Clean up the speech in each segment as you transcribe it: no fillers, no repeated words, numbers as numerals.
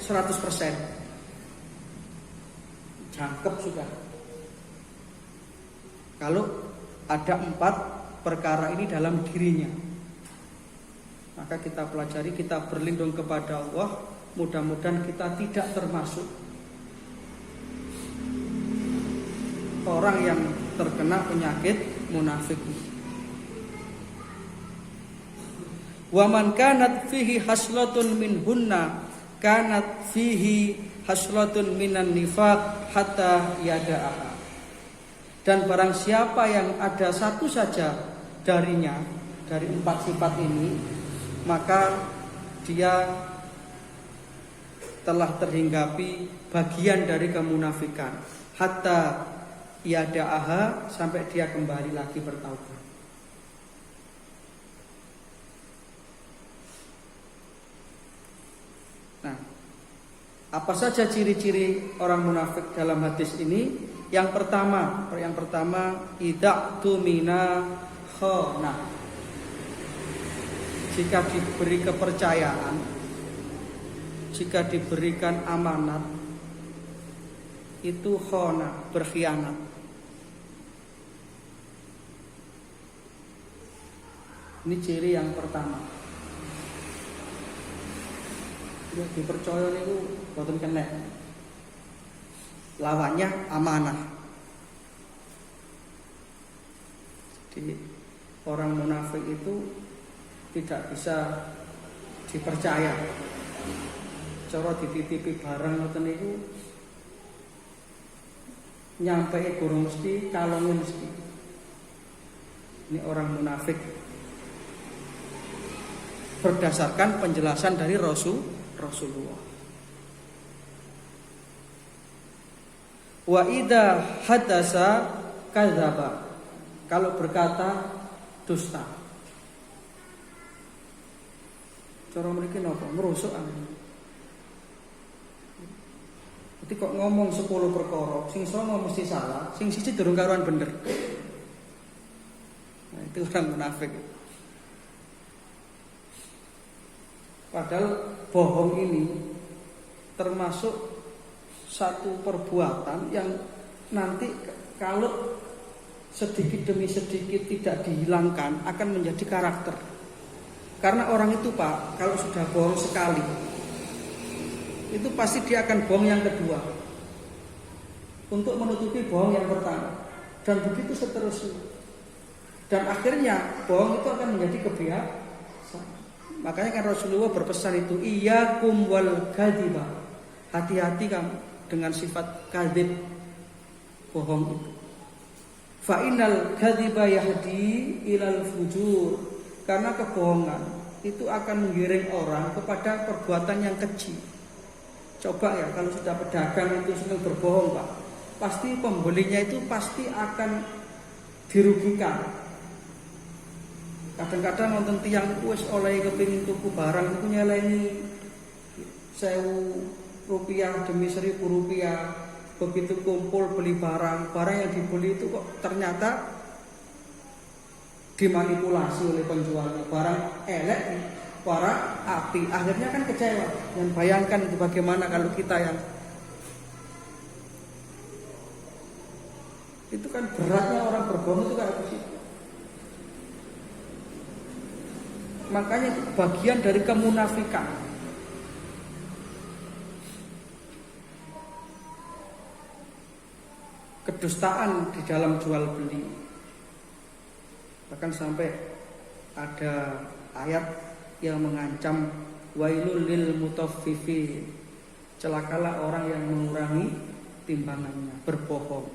100%. Jangkep sudah. Kalau ada 4 perkara ini dalam dirinya, maka kita pelajari, kita berlindung kepada Allah. Mudah-mudahan kita tidak termasuk orang yang terkena penyakit munafik. Wa man kanat fihi haslatun minhunna kanat fihi haslatun minan nifaq hatta yada'aha. Dan barang siapa yang ada satu saja darinya, dari 4 sifat ini, maka dia telah terhinggapi bagian dari kemunafikan. Hatta yada'aha, sampai dia kembali lagi bertaubat. Nah, apa saja ciri-ciri orang munafik dalam hadis ini? Yang pertama idza tumina khana. Jika diberi kepercayaan, jika diberikan amanat, itu khana, berkhianat. Ini ciri yang pertama. Dia dipercaya niku boten kenek. Lawannya amanah. Jadi orang munafik itu tidak bisa dipercaya. Cara dititipi barang ngoten niku nyampe gurung mesti, kalonge mesti. Ini orang munafik. Berdasarkan penjelasan dari Rasulullah. Wa idza hadasa kadzaba. Kalau berkata dusta. Cara mriki napa? Merusuk angin. Jadi kok ngomong 10 perkara, sing sono mesti salah, sing siji durung karuan bener. Nah, itu orang munafik. Padahal bohong ini termasuk satu perbuatan yang nanti kalau sedikit demi sedikit tidak dihilangkan akan menjadi karakter. Karena orang itu Pak, kalau sudah bohong sekali, itu pasti dia akan bohong yang kedua untuk menutupi bohong yang pertama, dan begitu seterusnya. Dan akhirnya bohong itu akan menjadi kebiasaan. Makanya kan Rasulullah berpesan itu, iyyakum wal kadziba. Hati-hati kamu dengan sifat kadzib, bohong itu. Fa innal kadziba yahdi ilal fujur. Karena kebohongan itu akan menggiring orang kepada perbuatan yang keji. Coba ya, kalau sudah pedagang itu senang berbohong Pak, pasti pembelinya itu pasti akan dirugikan. Kadang-kadang nonton tiang wis oleh kepingin tuku barang itu nyeleni 1.000 rupiah demi 1.000 rupiah. Begitu kumpul beli barang yang dibeli itu kok ternyata dimanipulasi oleh penjualnya. Barang elek, barang api. Akhirnya kan kecewa. Dan bayangkan itu bagaimana kalau kita yang itu kan beratnya orang berbohong itu kayak begitu. Makanya itu bagian dari kemunafikan. Kedustaan di dalam jual beli. Bahkan sampai ada ayat yang mengancam wailul lil mutaffifin. Celakalah orang yang mengurangi timbangannya, berbohong.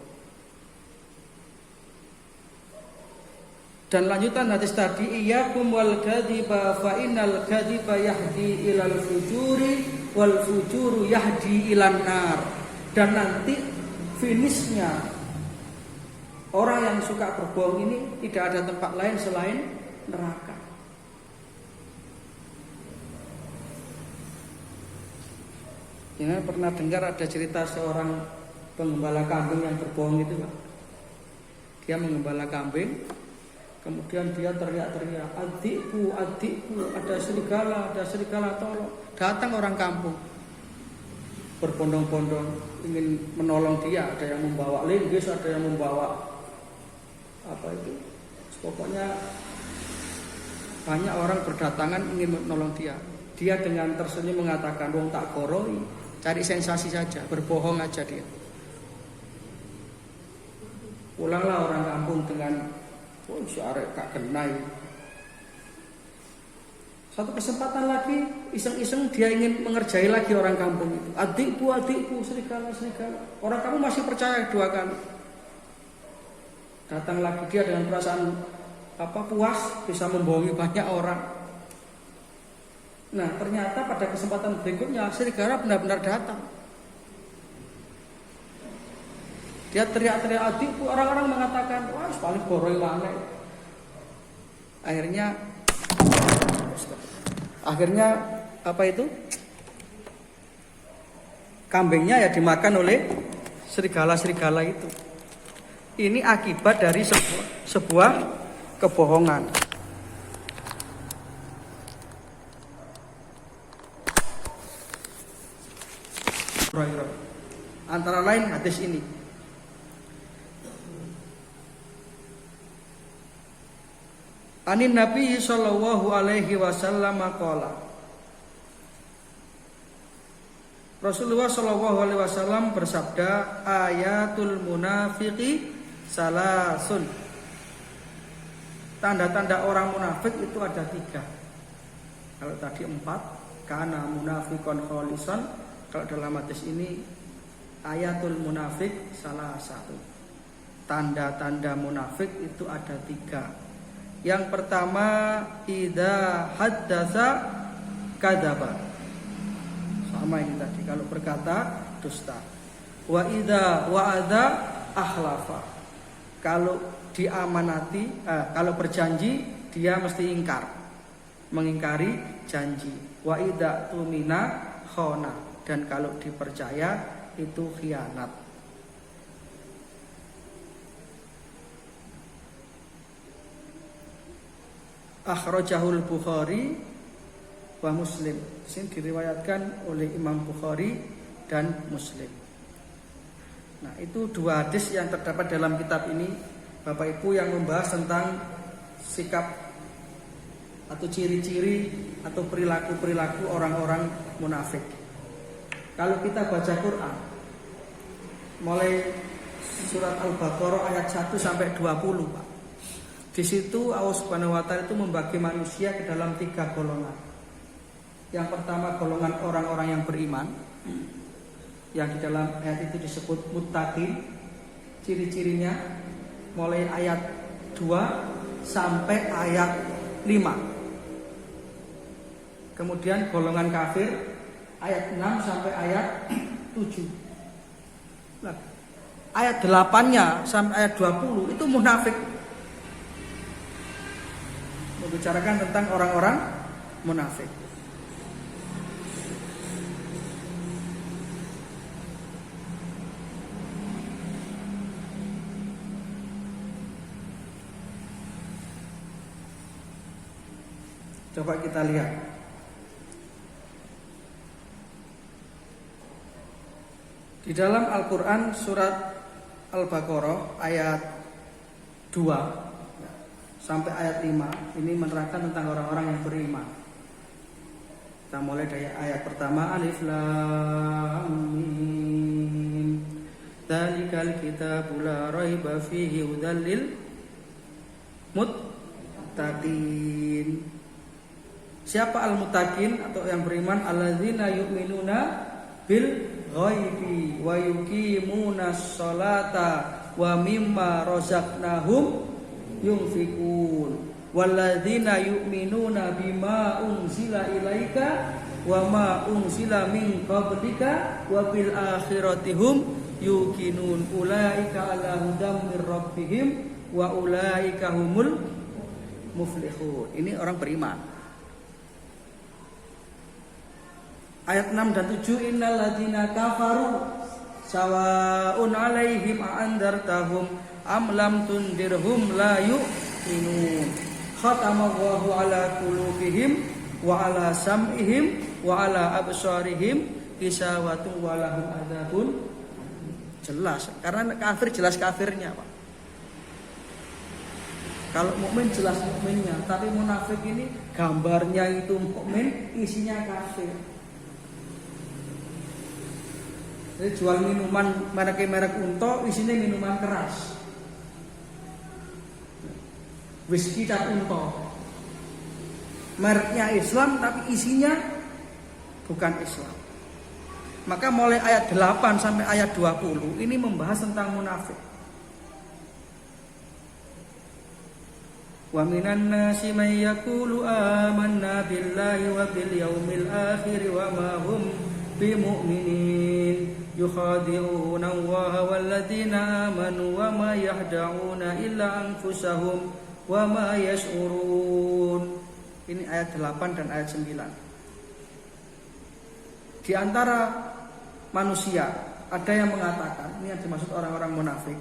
Dan lanjutan hadis tadi, iyyakum wal kadziba fa innal kadziba yahdi ilal fujuri wal fujuru yahdi ilan nar. Dan nanti finishnya orang yang suka berbohong ini tidak ada tempat lain selain neraka. Jangan pernah dengar ada cerita seorang penggembala kambing yang berbohong itu Pak. Dia menggembala kambing, kemudian dia teriak-teriak, adikku, adikku, ada serigala, tolong. Datang orang kampung, berbondong-bondong ingin menolong dia, ada yang membawa linggis, ada yang membawa apa itu, pokoknya banyak orang berdatangan ingin menolong dia. Dia dengan tersenyum mengatakan, wong tak goroi, cari sensasi saja, berbohong aja dia. Pulanglah orang kampung dengan, oh si arek gak kenai. Satu kesempatan lagi, iseng-iseng dia ingin mengerjai lagi orang kampung itu. Adikku, serigala. Orang kampung masih percaya 2 kali. Datang lagi dia dengan perasaan puas, bisa membohongi banyak orang. Nah, ternyata pada kesempatan berikutnya serigala benar-benar datang. Dia teriak-teriak adikku, orang-orang mengatakan, wah paling boroi mana. Akhirnya apa itu? Kambingnya ya dimakan oleh serigala-serigala itu. Ini akibat dari sebuah kebohongan. Antara lain hadis ini. Anin Nabi sallallahu alaihi wasallam qala. Rasulullah sallallahu alaihi wasallam bersabda, ayatul munafiqi salasun. Tanda-tanda orang munafik itu ada 3. Kalau tadi 4, kana munafiqon kholisan. Kalau dalam hadis ini ayatul munafik salah satu. Tanda-tanda munafik itu ada 3. Yang pertama, idza haddatsa kadzaba. Sama ini tadi, kalau berkata dusta. Wa idza wa'ada akhlafa. Kalau diamanati, kalau berjanji dia mesti ingkar, mengingkari janji. Wa idza tumina khona. Dan kalau dipercaya itu khianat. Akhrajahul Bukhari wa Muslim. Ini diriwayatkan oleh Imam Bukhari dan Muslim. Nah, itu 2 hadis yang terdapat dalam kitab ini, Bapak Ibu, yang membahas tentang sikap atau ciri-ciri atau perilaku-perilaku orang-orang munafik. Kalau kita baca Quran mulai surat Al-Baqarah ayat 1 sampai 20, Pak. Di situ Allah Subhanahu wa taala itu membagi manusia ke dalam 3 golongan. Yang pertama golongan orang-orang yang beriman, yang di dalam ayat itu disebut muttaqin. Ciri-cirinya mulai ayat 2 sampai ayat 5. Kemudian golongan kafir ayat 6 sampai ayat 7. Nah, ayat 8-nya sampai ayat 20 itu munafik. Membicarakan tentang orang-orang munafik. Coba kita lihat. Di dalam Al-Quran surat Al-Baqarah ayat 2 sampai ayat 5 ini menerangkan tentang orang-orang yang beriman. Kita mulai dari ayat pertama, Alif Lam Mim. Dzalikal kitabu la raiba fihi hudzal lil muttaqin. Siapa al-muttaqin atau yang beriman? Alladzina yu'minuna bil ghaibi wa yuqimunas sholata wa mimma razaqnahum yunfikun walladzina yu'minuna bima unzila ilaika wa ma unzila min qablika wa bil akhirati hum yuqinun ulaika ala hudam mir rabbihim wa ulaika humul muflihun. Ini orang beriman. Ayat 6 dan 7, innal ladzina kafaru sawaun alaihim a'andartahum am lam tundirhum la yu'minun. Khatamallahu ala qulubihim wa ala sam'ihim wa ala absarihim kisawatun walahum adzabun. Jelas, karena kafir jelas kafirnya, Pak. Kalau mukmin jelas mukminnya, tapi munafik ini gambarnya itu mukmin, isinya kafir. Jadi jual minuman merek Unto, isinya minuman keras. Whisky cap Unto. Mereknya Islam tapi isinya bukan Islam. Maka mulai ayat 8 sampai ayat 20 ini membahas tentang munafik. Wa minan nasi may yaqulu amanna billahi wa bil yaumil akhir wa ma hum bimu'minin yukhadi'una Allaha wal ladzina amanu wa ma yahda'una illa anfusahum wa ma yash'urun. Ini ayat 8 dan ayat 9. Di antara manusia ada yang mengatakan, ini yang dimaksud orang-orang munafik,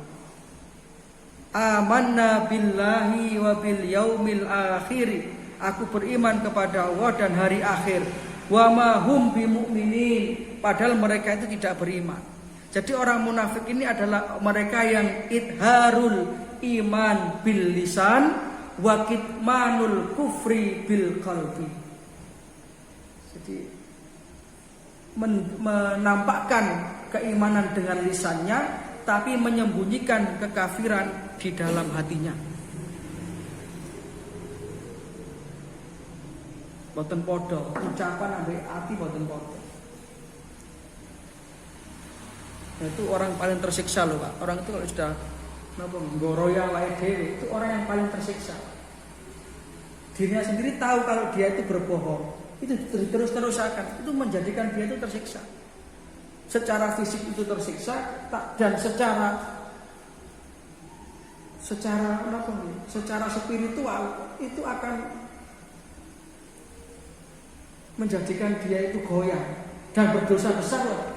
amanna billahi wa bil yaumil akhir, aku beriman kepada Allah dan hari akhir, wa ma hum bimu'minin, padahal mereka itu tidak beriman. Jadi orang munafik ini adalah mereka yang idharul iman bil lisan wa kitmanul kufri bil qalbi. Jadi menampakkan keimanan dengan lisannya tapi menyembunyikan kekafiran di dalam hatinya. Boten podo, ucapan ambek ati boten podo. Itu orang paling tersiksa loh, Pak. Orang itu kalau sudah nggoroya wae dhewe, itu orang yang paling tersiksa. Dirinya sendiri tahu kalau dia itu berbohong, itu terus-terusan, itu menjadikan dia itu tersiksa. Secara fisik itu tersiksa dan secara spiritual itu akan menjadikan dia itu goyah dan berdosa besar loh.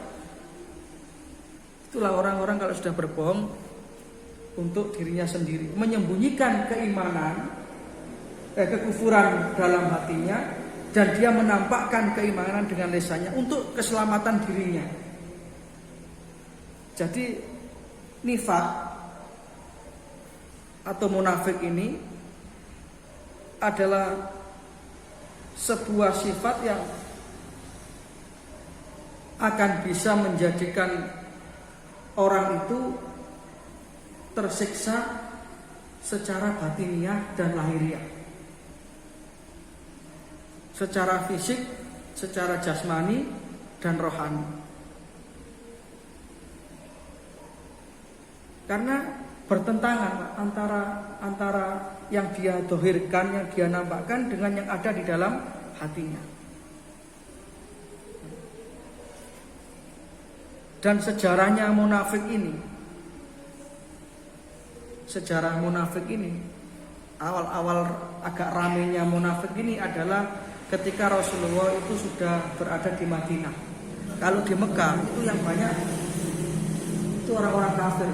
Itulah orang-orang kalau sudah berbohong untuk dirinya sendiri, menyembunyikan keimanan, kekufuran dalam hatinya, dan dia menampakkan keimanan dengan lisannya untuk keselamatan dirinya. Jadi nifaq atau munafik ini adalah sebuah sifat yang akan bisa menjadikan orang itu tersiksa secara batiniah dan lahiriah, secara fisik, secara jasmani dan rohani. Karena bertentangan antara yang dia dohirkan, yang dia nampakkan dengan yang ada di dalam hatinya. Dan sejarah munafik ini, awal-awal agak ramainya munafik ini adalah ketika Rasulullah itu sudah berada di Madinah. Kalau di Mekah itu yang banyak itu orang-orang kafir.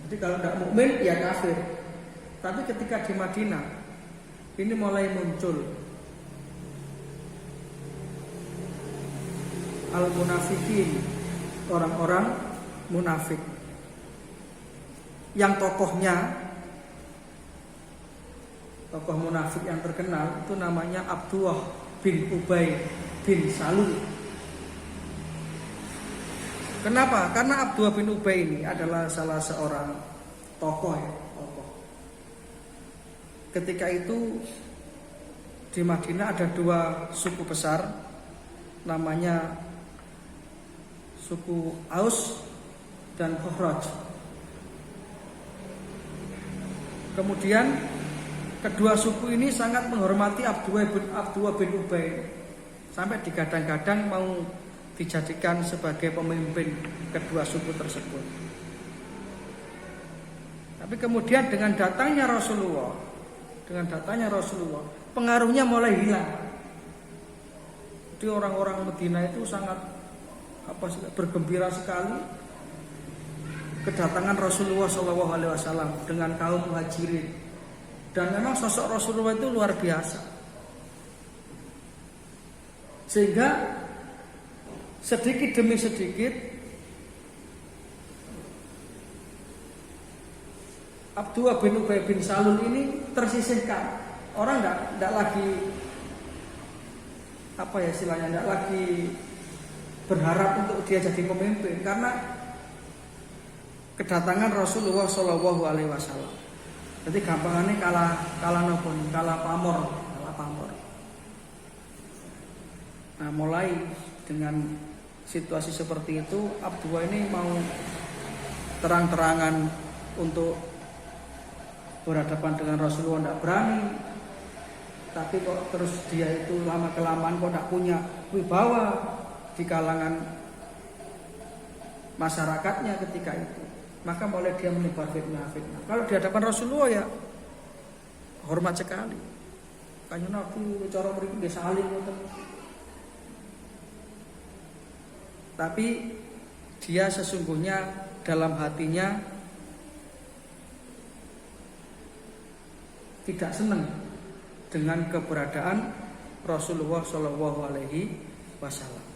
Jadi kalau tidak mukmin ya kafir. Tapi ketika di Madinah ini mulai muncul al-munafikin, orang-orang munafik. Yang tokoh munafik yang terkenal itu namanya Abdullah bin Ubay bin Salul. Kenapa? Karena Abdullah bin Ubay ini adalah salah seorang tokoh. Ketika itu di Madinah ada dua suku besar, namanya suku Aus dan Khazraj. Kemudian kedua suku ini sangat menghormati Abdullah bin Ubay, sampai digadang-gadang mau dijadikan sebagai pemimpin kedua suku tersebut. Tapi kemudian dengan datangnya Rasulullah, pengaruhnya mulai hilang. Jadi orang-orang Madinah itu sangat bergembira sekali kedatangan Rasulullah SAW dengan kaum muhajirin. Dan memang sosok Rasulullah itu luar biasa. Sehingga sedikit demi sedikit Abdullah bin Ubay bin Salul ini tersisihkan. Orang enggak lagi apa ya istilahnya, enggak lagi berharap untuk dia jadi pemimpin karena kedatangan Rasulullah Shallallahu Alaihi Wasallam. Jadi gampangannya kalah nopo, kalah pamor. Nah, mulai dengan situasi seperti itu, Abdullah ini mau terang-terangan untuk berhadapan dengan Rasulullah, tidak berani. Tapi kok terus dia itu lama kelamaan kok tidak punya wibawa di kalangan masyarakatnya ketika itu. Maka mulai dia menyebar fitnah. Kalau di hadapan Rasulullah ya hormat sekali. Kanjeng Nabi cara mriki nggih saling ngoten. Tapi dia sesungguhnya dalam hatinya tidak senang dengan keberadaan Rasulullah Shallallahu Alaihi Wasallam.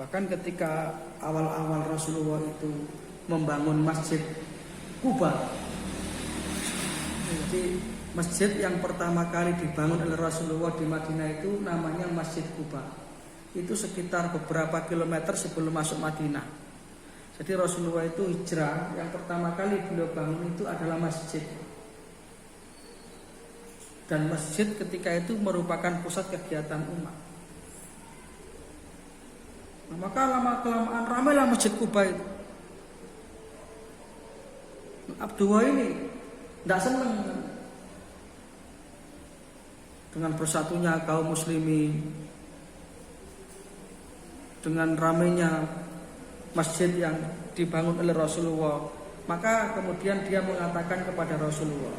Bahkan ketika awal-awal Rasulullah itu membangun Masjid Kuba, jadi masjid yang pertama kali dibangun oleh Rasulullah di Madinah itu namanya Masjid Kuba. Itu sekitar beberapa kilometer sebelum masuk Madinah. Jadi Rasulullah itu hijrah, yang pertama kali beliau bangun itu adalah masjid. Dan masjid ketika itu merupakan pusat kegiatan umat. Nah, maka lama-kelamaan ramailah Masjid Kuba itu. Abdullah ini tidak senang dengan bersatunya kaum muslimin, dengan ramainya masjid yang dibangun oleh Rasulullah. Maka kemudian dia mengatakan kepada Rasulullah,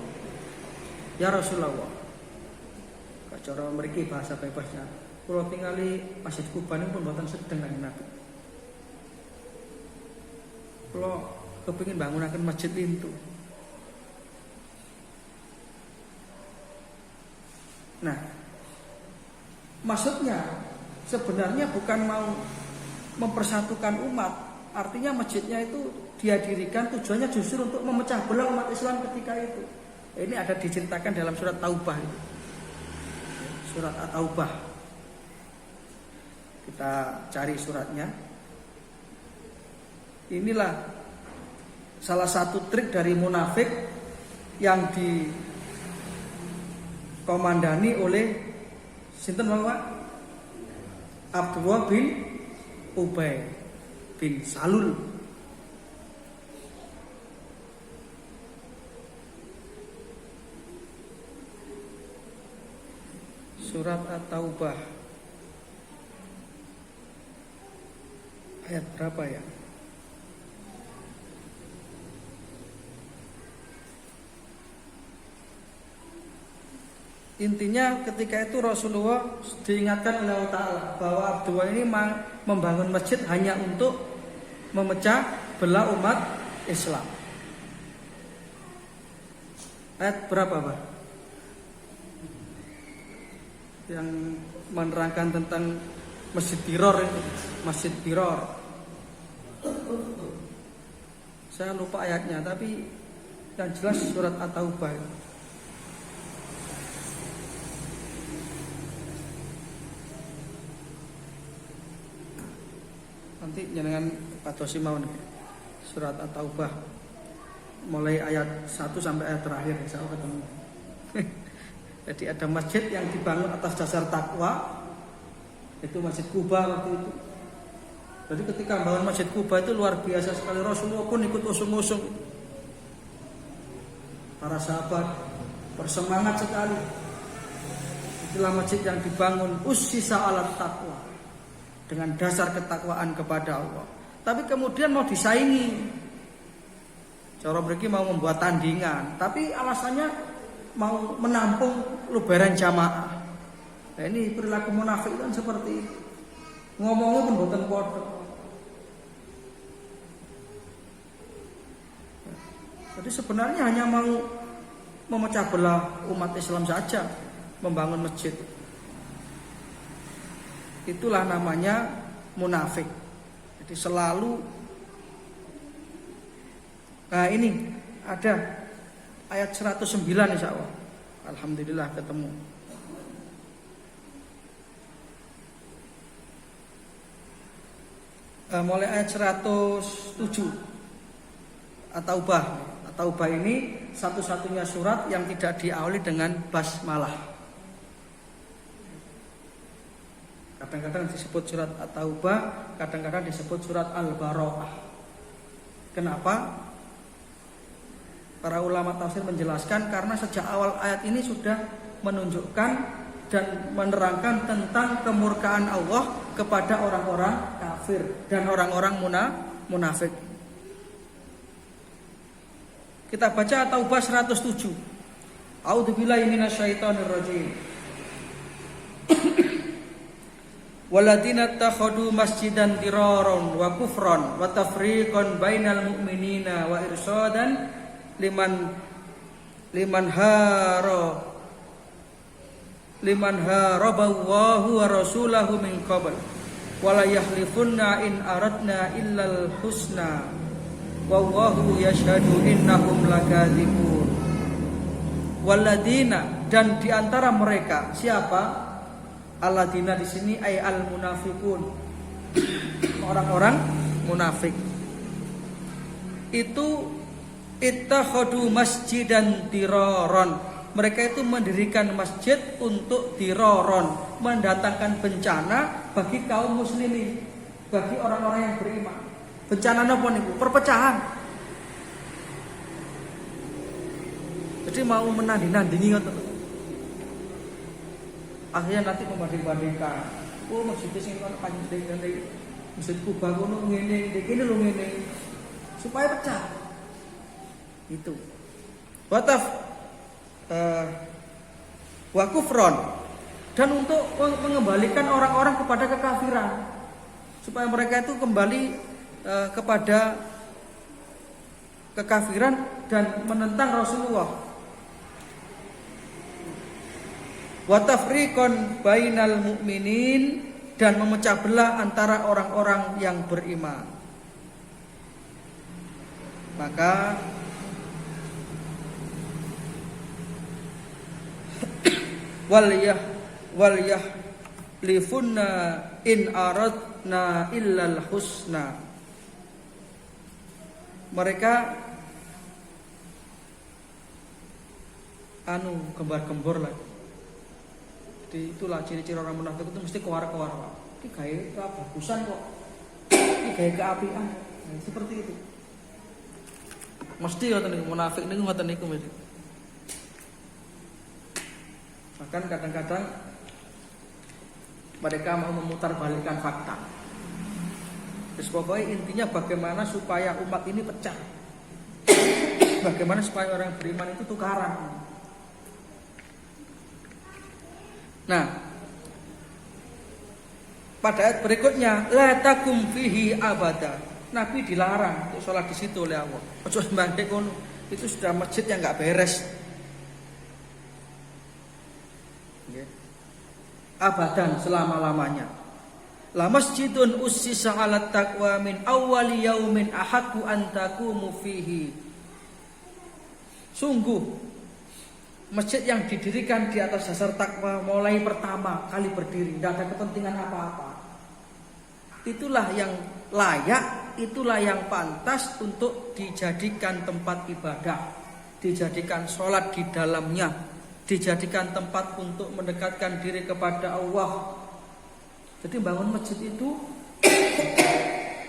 "Ya Rasulullah, cara mriki bahasa bebasnya, kula tingali Masjid Kuba niku pun mboten sedeng kan Nabi. Kula kepengin bangunaken masjid itu." Nah, maksudnya sebenarnya bukan mau mempersatukan umat. Artinya masjidnya itu dia dirikan tujuannya justru untuk memecah belah umat Islam ketika itu. Ini ada diceritakan dalam surat Taubah itu. Surat At-Taubah. Kita cari suratnya. Inilah salah satu trik dari munafik yang dikomandani oleh sinten Bapak? Abdullah bin Ubay bin Salul. Surat At-Taubah ayat berapa ya? Intinya ketika itu Rasulullah diingatkan oleh Allah Ta'ala bahwa Abdullah ini membangun masjid hanya untuk memecah belah umat Islam. Ayat berapa Pak? Yang menerangkan tentang Masjid Diror itu, Masjid Diror. Saya lupa ayatnya, tapi yang jelas surat At-Taubah itu. Nanti jangan patosi mau nih. Surat At-Taubah mulai ayat 1 sampai ayat terakhir insya Allah ketemu. Jadi ada masjid yang dibangun atas dasar takwa, itu Masjid Kuba waktu itu. Jadi ketika bangun Masjid Kuba itu luar biasa sekali. Rasulullah pun ikut usung-usung. Para sahabat bersemangat sekali. Itulah masjid yang dibangun ussisa ala taqwa, dengan dasar ketakwaan kepada Allah. Tapi kemudian mau disaingi. Cara mereka mau membuat tandingan, tapi alasannya mau menampung luberan jamaah. Nah, ini perilaku munafik kan seperti itu. Ngomongnya pun boten padha. Jadi sebenarnya hanya mau memecah belah umat Islam saja, membangun masjid. itulah namanya munafik. Jadi selalu. Nah ini ada ayat 109 insya Allah. Alhamdulillah ketemu. Mulai ayat 107 At-Taubah. At-Taubah ini satu-satunya surat yang tidak diawali dengan basmalah. Kadang-kadang disebut surat At-Taubah, kadang-kadang disebut surat Al-Bara'ah. Kenapa? Para ulama tafsir menjelaskan karena sejak awal ayat ini sudah menunjukkan dan menerangkan tentang kemurkaan Allah kepada orang-orang kafir dan orang-orang munafik. Kita baca At-Taubah 107. A'udzubillahi minasyaitonirrajim. Waladina takhadu masjidan diraron wa kufran wa tafriqan bainal mu'minina wa irsadan liman haraballahu wa rasulahu min qabl wala yahlifunna in aradna illal husna wallahu yashhadu innahum lakadzibun. Waladina, dan diantara mereka siapa? Alladzina di sini ay al munafiqun, orang-orang munafik itu ittakhadu masjidan diraron, mereka itu mendirikan masjid untuk diraron, mendatangkan bencana bagi kaum muslimin, bagi orang-orang yang beriman. Bencana apa niku? Perpecahan. Jadi mau menandingi ngoten. Akhirnya nanti membanding-bandingkan. Oh, masjid sing ono panjang dari masjid Kuba ngono ngene, iki lho ngene. Supaya pecah. Itu. Wa kufron, dan untuk mengembalikan orang-orang kepada kekafiran, supaya mereka itu kembali kepada kekafiran dan menentang Rasulullah. Wa tafriqan bainal mu'minin, dan memecah belah antara orang-orang yang beriman. Maka wal yahlifunna in aradna illal husna. Mereka gembar-gembor lagi. Jadi itulah ciri-ciri orang munafik itu mesti kewar-kewar, Pak. Iki gawe kebagusan kok. Iki gawe keapian. Nah, seperti itu. Mesti ngoten niku munafik niku ngoten niku mesti. Bahkan kadang-kadang mereka mau memutarbalikkan fakta. Terus pokoknya intinya bagaimana supaya umat ini pecah. Bagaimana supaya orang beriman itu tukaran. Nah, pada ayat berikutnya, la takum fihi abada. Nabi dilarang untuk sholat di situ oleh Allah. Ojo mbangke kono. Itu sudah masjid yang enggak beres. Abadan, selama-lamanya. La masjidun ussisa 'alat taqwa min awwali yaumin ahaqqu an taqumu fihi. Sungguh masjid yang didirikan di atas dasar takwa mulai pertama kali berdiri, tidak ada kepentingan apa-apa. Itulah yang layak, itulah yang pantas untuk dijadikan tempat ibadah, dijadikan sholat di dalamnya, dijadikan tempat untuk mendekatkan diri kepada Allah. Jadi bangun masjid itu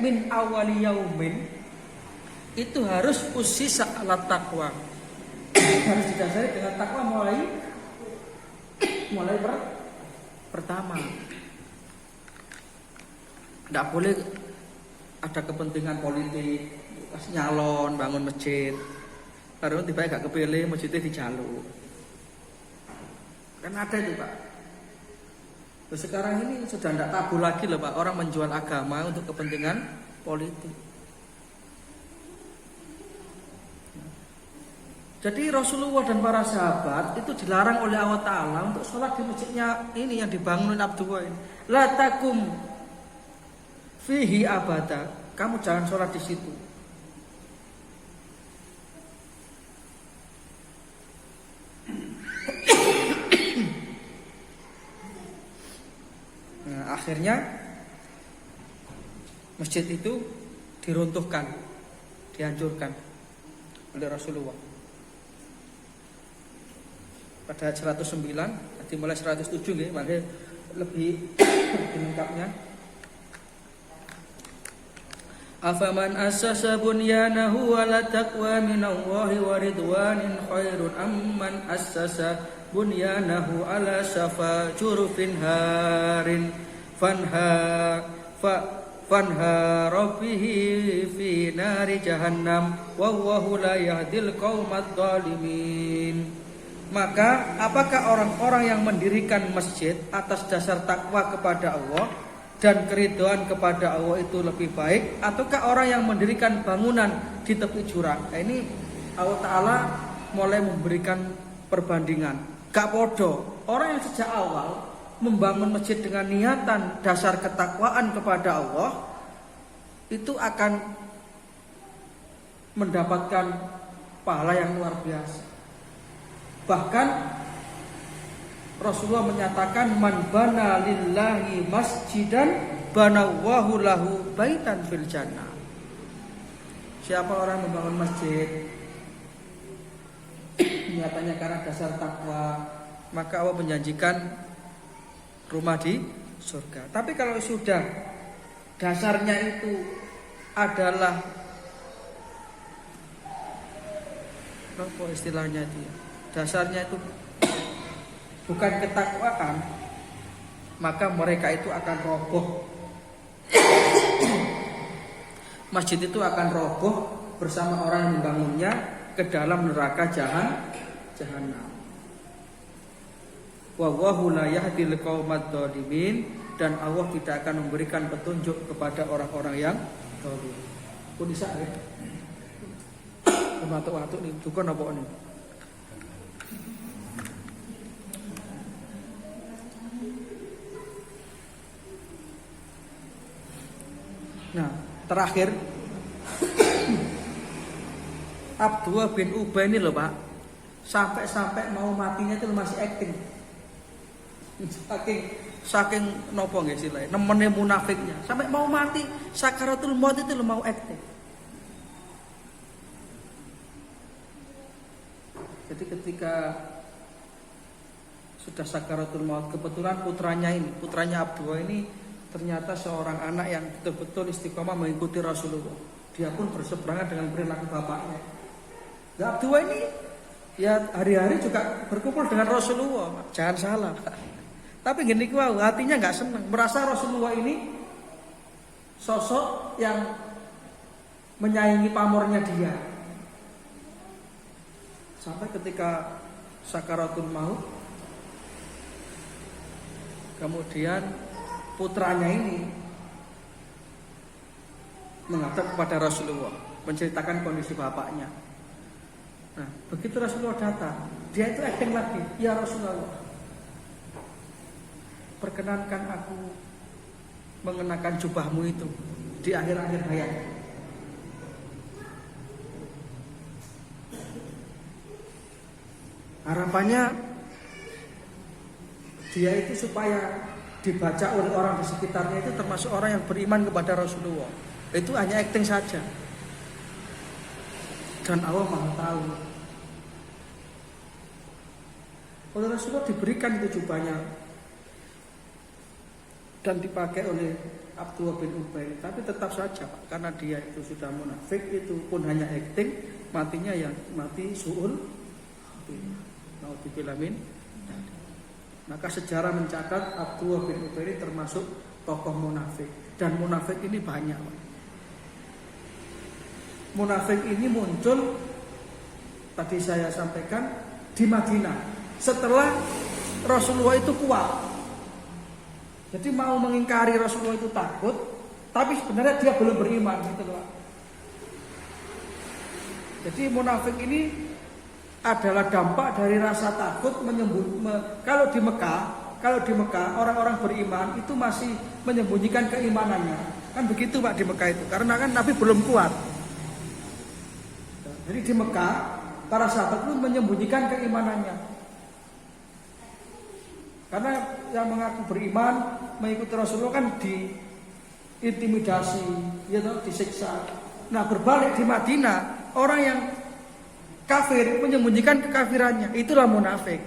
min awali yaumin itu harus usisa ala taqwa. Harus didasari dengan takwa mulai pertama. Tidak boleh ada kepentingan politik, pas nyalon bangun masjid, lalu tiba-tiba gak kepilih masjidnya dijaluk. Kan ada itu, Pak. Terus sekarang ini sudah tidak tabu lagi loh, Pak, orang menjual agama untuk kepentingan politik. Jadi Rasulullah dan para sahabat itu dilarang oleh Allah Ta'ala untuk sholat di masjidnya ini yang dibangun Abdullah ini. La takum fihi abada. Kamu jangan sholat di situ. Nah, akhirnya masjid itu diruntuhkan, dihancurkan oleh Rasulullah. Pada 109, nanti mulai 107 nih, maka lebih lengkapnya. Afaman assasa bunyanahu ala taqwa minallahi wa ridwanin khairun amman assasa bunyanahu ala syafa jurufin harin fanha rabbihi fi nari jahannam wallahu la yahdil qaumadz zalimin. Maka apakah orang-orang yang mendirikan masjid atas dasar takwa kepada Allah dan keridhaan kepada Allah itu lebih baik, ataukah orang yang mendirikan bangunan di tepi jurang? Nah, ini Allah Ta'ala mulai memberikan perbandingan. Gak podo, orang yang sejak awal membangun masjid dengan niatan dasar ketakwaan kepada Allah itu akan mendapatkan pahala yang luar biasa. Bahkan Rasulullah menyatakan man bana lillahi masjidan banallahu lahu baitan fil jannah. Siapa orang membangun masjid nyatanya karena dasar takwa, maka Allah menjanjikan rumah di surga. Tapi kalau sudah dasarnya itu adalah apa istilahnya itu ya? Dasarnya itu bukan ketakwaan, maka mereka itu akan roboh. Masjid itu akan roboh bersama orang yang membangunnya ke dalam neraka jahanam. Wallahu la yahdil qaumadz zalimin, dan Allah tidak akan memberikan petunjuk kepada orang-orang yang zalim. Pun bisa ya. Waktu nih dukun apa nih? Nah, terakhir Abdullah bin Ubay ini loh Pak, sampai mau matinya itu masih acting. Saking nopo nggih sih, nemene munafiknya. Sampai mau mati sakaratul maut itu lo mau acting. Jadi ketika sudah sakaratul maut, kebetulan putranya Abdullah ini ternyata seorang anak yang betul-betul istiqomah mengikuti Rasulullah. Dia pun berseberangan dengan perilaku bapaknya. Nah, Abdullah ini ya hari-hari juga berkumpul dengan Rasulullah. Jangan salah. Tapi gini hatinya nggak senang. Merasa Rasulullah ini sosok yang menyaingi pamornya dia. Sampai ketika sakaratul maut, kemudian putranya ini menghadap kepada Rasulullah, menceritakan kondisi bapaknya. Nah, begitu Rasulullah datang, dia itu acting lagi, ya Rasulullah, perkenankan aku mengenakan jubahmu itu di akhir-akhir hayat. Harapannya dia itu supaya dibaca oleh orang di sekitarnya itu termasuk orang yang beriman kepada Rasulullah. Itu hanya acting saja. Dan Allah Maha tahu. Oleh Rasulullah diberikan itu jubahnya dan dipakai oleh Abdullah bin Ubay. Tapi tetap saja karena dia itu sudah munafik, itu pun hanya acting, matinya yang mati su'ul. Naudzubillamin. Maka sejarah mencatat Abdullah bin Ubay ini termasuk tokoh munafik. Dan munafik ini banyak. Munafik ini muncul, tadi saya sampaikan, di Madinah setelah Rasulullah itu kuat. Jadi mau mengingkari Rasulullah itu takut, tapi sebenarnya dia belum beriman gitu loh. Jadi munafik ini adalah dampak dari rasa takut kalau di Mekah orang-orang beriman itu masih menyembunyikan keimanannya. Kan begitu Pak di Mekah itu. Karena kan Nabi belum kuat. Jadi di Mekah para sahabat pun menyembunyikan keimanannya. Karena yang mengaku beriman mengikuti Rasulullah kan diintimidasi, ya toh, disiksa. Nah, berbalik di Madinah, orang yang kafir menyembunyikan kekafirannya, itulah munafik.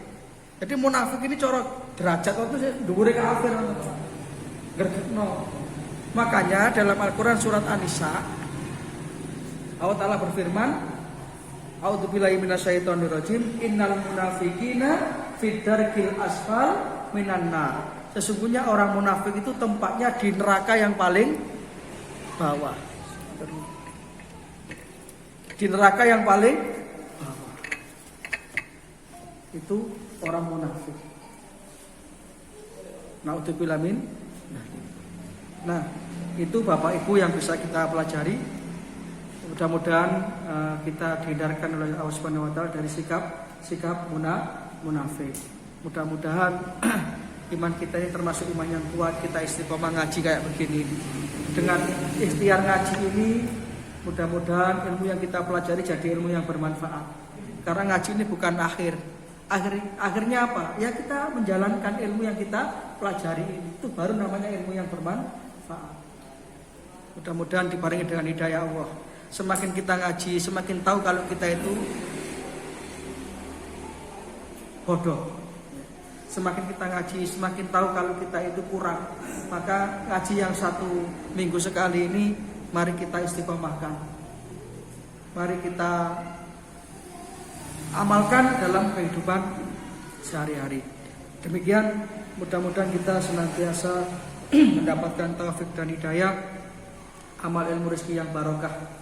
Jadi munafik ini corok derajat waktu dhuwure kafir. Gergetno. Makanya dalam Al-Qur'an surat An-Nisa Allah Ta'ala berfirman, A'udzubillahi minasyaitonirrajim, innal munafiqina fid darkil asfal minan nar. Sesungguhnya orang munafik itu tempatnya di neraka yang paling bawah. Di neraka yang paling bawah. Itu orang munafik. Na'udzubillah min. Nah, itu Bapak Ibu yang bisa kita pelajari. Mudah-mudahan kita dihindarkan oleh Allah Subhanahu wa taala dari sikap munafik. Mudah-mudahan iman kita ini termasuk iman yang kuat, kita istiqomah ngaji kayak begini. Dengan ikhtiar ngaji ini, mudah-mudahan ilmu yang kita pelajari jadi ilmu yang bermanfaat. Karena ngaji ini bukan akhirnya apa? Ya kita menjalankan ilmu yang kita pelajari ini. Itu baru namanya ilmu yang bermanfaat. Mudah-mudahan dibarengi dengan hidayah Allah. Semakin kita ngaji, semakin tahu kalau kita itu bodoh. Semakin kita ngaji, semakin tahu kalau kita itu kurang. Maka ngaji yang 1 minggu sekali ini, mari kita istiqomahkan. Mari kita amalkan dalam kehidupan sehari-hari. Demikian, mudah-mudahan kita senantiasa mendapatkan taufik dan hidayah, amal ilmu rezeki yang barokah.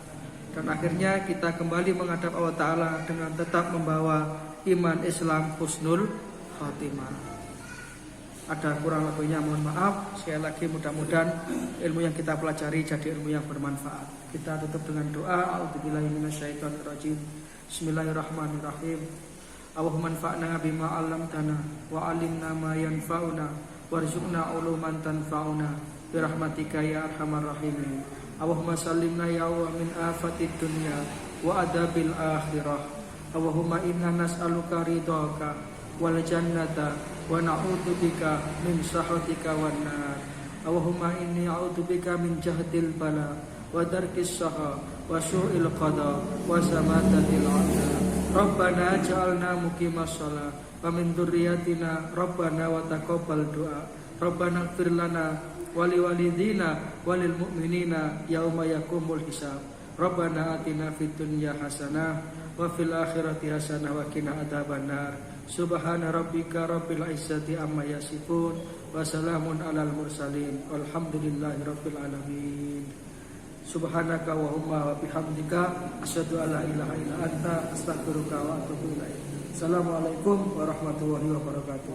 Dan akhirnya kita kembali menghadap Allah Ta'ala dengan tetap membawa iman Islam husnul khatimah. Ada kurang lebihnya mohon maaf. Sekali lagi mudah-mudahan ilmu yang kita pelajari jadi ilmu yang bermanfaat. Kita tutup dengan doa. A'udzubillahi minasyaitonirrajim. Bismillahirrahmanirrahim. Allahumma anfa'na bima 'allamtana wa 'allimna ma yanfa'una warzuqna 'uluman tanfa'una birahmatika ya arhamar rahimin. Allahumma sallimna ya Allah min afatid dunya wa adabil akhirah. Allahumma inna nas'aluka ridhaka wal jannata wa na'udzubika min sakhatika wan nar. Allahumma inni a'udzubika min jahdil bala wa darkis saha wa su'il qada wa samatatil 'adab. Rabbana ja'alna muqimas shalah wa min dzurriyyatina rabbana wa taqabbal du'a. Rabbana ighfir lana wali walidina walil mu'minina yauma yaqumul hisab. Rabbana atina fid dunya hasanah wa fil akhirati hasanah wa qina adzabannar. Subhana rabbika rabbil izzati amma yasifun wa salamun alal mursalin walhamdulillahi rabbil alamin. Subhanaka wa humma wa bihamdika asyhadu an la ilaha illa anta astaghfiruka wa atubu ilaik. Assalamualaikum warahmatullahi wabarakatuh.